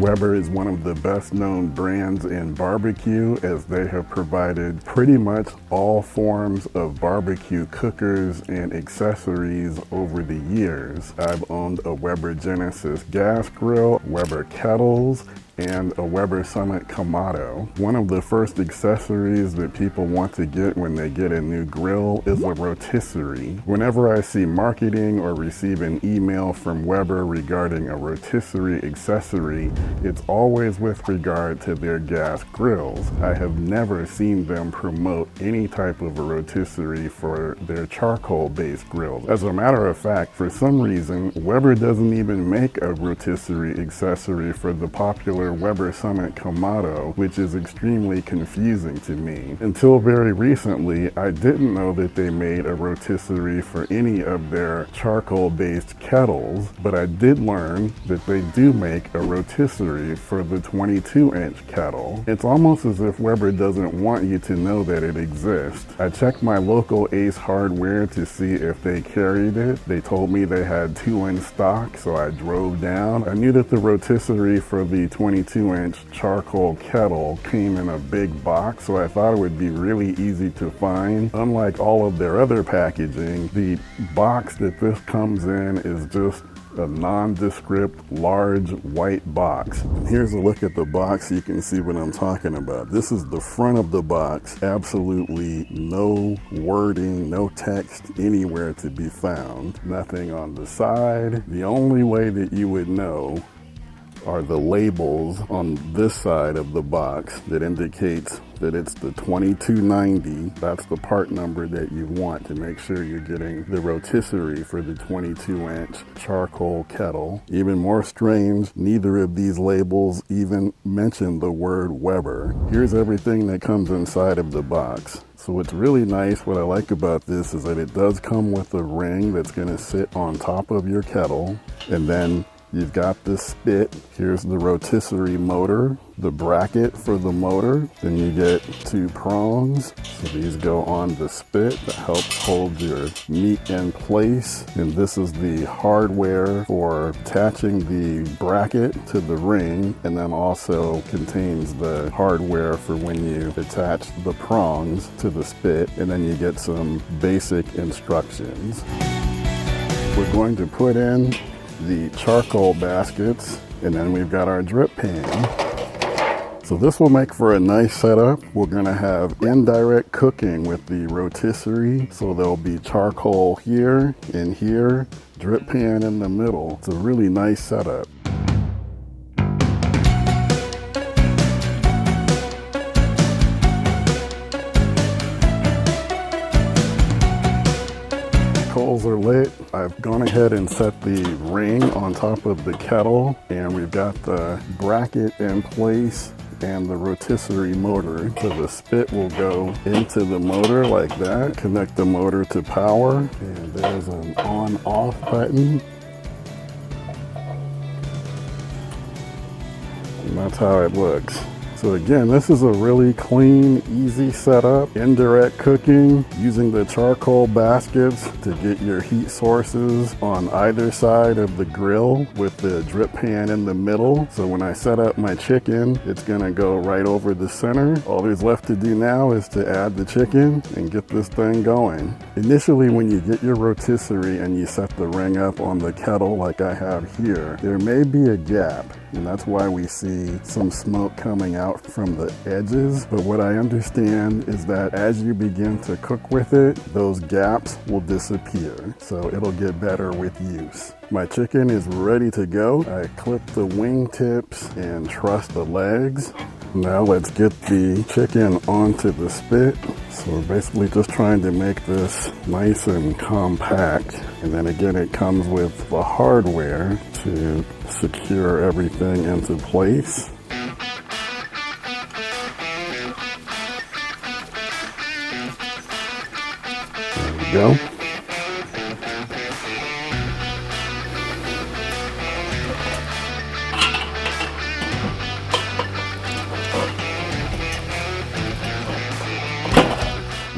Weber is one of the best known brands in barbecue, as they have provided pretty much all forms of barbecue cookers and accessories over the years. I've owned a Weber Genesis gas grill, Weber Kettles, and a Weber Summit Kamado. One of the first accessories that people want to get when they get a new grill is a rotisserie. Whenever I see marketing or receive an email from Weber regarding a rotisserie accessory, it's always with regard to their gas grills. I have never seen them promote any type of a rotisserie for their charcoal-based grills. As a matter of fact, for some reason, Weber doesn't even make a rotisserie accessory for the popular Weber Summit Kamado, which is extremely confusing to me. Until very recently, I didn't know that they made a rotisserie for any of their charcoal-based kettles, but I did learn that they do make a rotisserie for the 22-inch kettle. It's almost as if Weber doesn't want you to know that it exists. I checked my local Ace Hardware to see if they carried it. They told me they had 2 in stock, so I drove down. I knew that the rotisserie for the 22-inch charcoal kettle came in a big box, so I thought it would be really easy to find. Unlike all of their other packaging, the box that this comes in is just a nondescript large white box. Here's a look at the box so you can see what I'm talking about. This is the front of the box. Absolutely no wording, no text anywhere to be found. Nothing on the side. The only way that you would know are the labels on this side of the box that indicates that it's the 2290. That's the part number that you want to make sure you're getting the rotisserie for the 22-inch charcoal kettle. Even more strange, neither of these labels even mention the word Weber. Here's everything that comes inside of the box. So what's really nice, what I like about this, is that it does come with a ring that's going to sit on top of your kettle, and then you've got the spit. Here's the rotisserie motor, the bracket for the motor. Then you get 2 prongs. So these go on the spit that helps hold your meat in place. And this is the hardware for attaching the bracket to the ring, and then also contains the hardware for when you attach the prongs to the spit. And then you get some basic instructions. We're going to put in the charcoal baskets, and then we've got our drip pan. So this will make for a nice setup. We're gonna have indirect cooking with the rotisserie. So there'll be charcoal here and here, drip pan in the middle. It's a really nice setup. Coals are lit. I've gone ahead and set the ring on top of the kettle, and we've got the bracket in place and the rotisserie motor. So the spit will go into the motor like that, connect the motor to power, and there's an on-off button. And that's how it looks. So again, this is a really clean, easy setup. Indirect cooking, using the charcoal baskets to get your heat sources on either side of the grill with the drip pan in the middle. So when I set up my chicken, it's gonna go right over the center. All there's left to do now is to add the chicken and get this thing going. Initially, when you get your rotisserie and you set the ring up on the kettle like I have here, there may be a gap, and that's why we see some smoke coming out from the edges. But what I understand is that as you begin to cook with it, those gaps will disappear. So it'll get better with use. My chicken is ready to go. I clip the wing tips and truss the legs. Now let's get the chicken onto the spit. So we're basically just trying to make this nice and compact. And then again, it comes with the hardware to secure everything into place. There we go.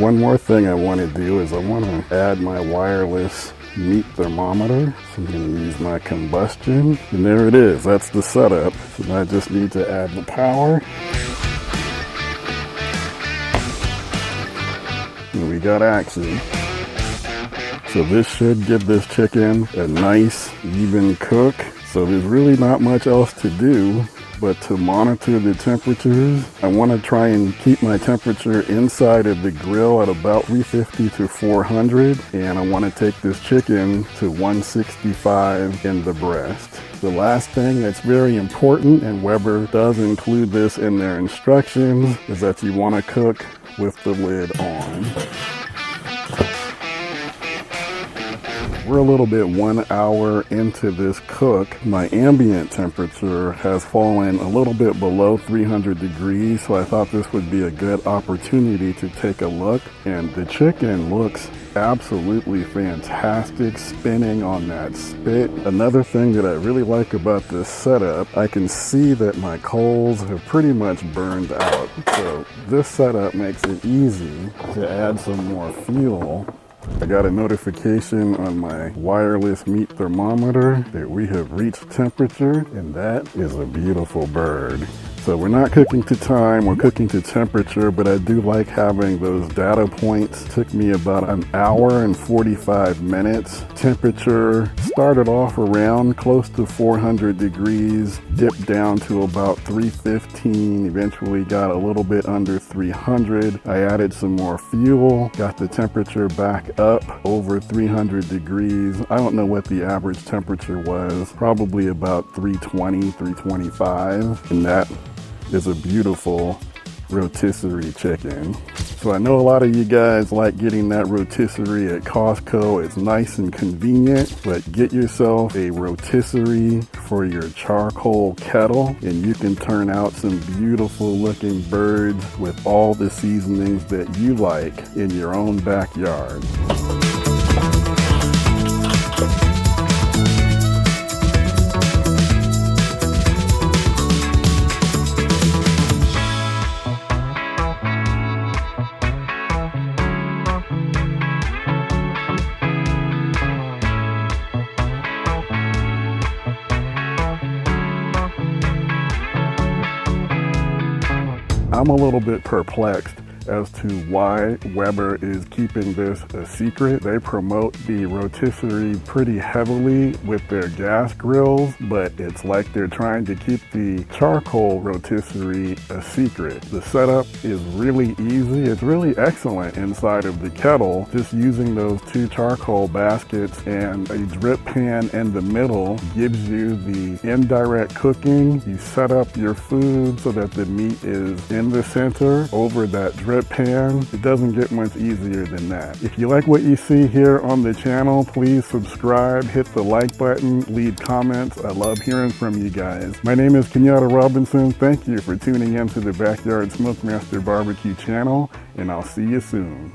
One more thing I want to do is I want to add my wireless meat thermometer. So I'm going to use my combustion, and there it is. That's the setup. So now I just need to add the power. And we got action. So this should give this chicken a nice, even cook. So there's really not much else to do but to monitor the temperatures. I want to try and keep my temperature inside of the grill at about 350 to 400, and I want to take this chicken to 165 in the breast. The last thing that's very important, and Weber does include this in their instructions, is that you want to cook with the lid on. We're a little bit 1 hour into this cook. My ambient temperature has fallen a little bit below 300 degrees, so I thought this would be a good opportunity to take a look. And the chicken looks absolutely fantastic, spinning on that spit. Another thing that I really like about this setup, I can see that my coals have pretty much burned out. So this setup makes it easy to add some more fuel. I got a notification on my wireless meat thermometer that we have reached temperature, and that is a beautiful bird. So we're not cooking to time, we're cooking to temperature, but I do like having those data points. Took me about an hour and 45 minutes. Temperature started off around close to 400 degrees, dipped down to about 315, eventually got a little bit under 300. I added some more fuel, got the temperature back up over 300 degrees. I don't know what the average temperature was, probably about 320, 325, and that is a beautiful rotisserie chicken. So I know a lot of you guys like getting that rotisserie at Costco. It's nice and convenient, but get yourself a rotisserie for your charcoal kettle, and you can turn out some beautiful looking birds with all the seasonings that you like in your own backyard. I'm a little bit perplexed as to why Weber is keeping this a secret. They promote the rotisserie pretty heavily with their gas grills, but it's like they're trying to keep the charcoal rotisserie a secret. The setup is really easy. It's really excellent inside of the kettle. Just using those two charcoal baskets and a drip pan in the middle gives you the indirect cooking. You set up your food so that the meat is in the center over that drip pan. It doesn't get much easier than that. If you like what you see here on the channel, please subscribe, hit the like button, leave comments. I love hearing from you guys. My name is Kenyatta Robinson. Thank you for tuning in to the Backyard Smokemaster Barbecue channel, and I'll see you soon.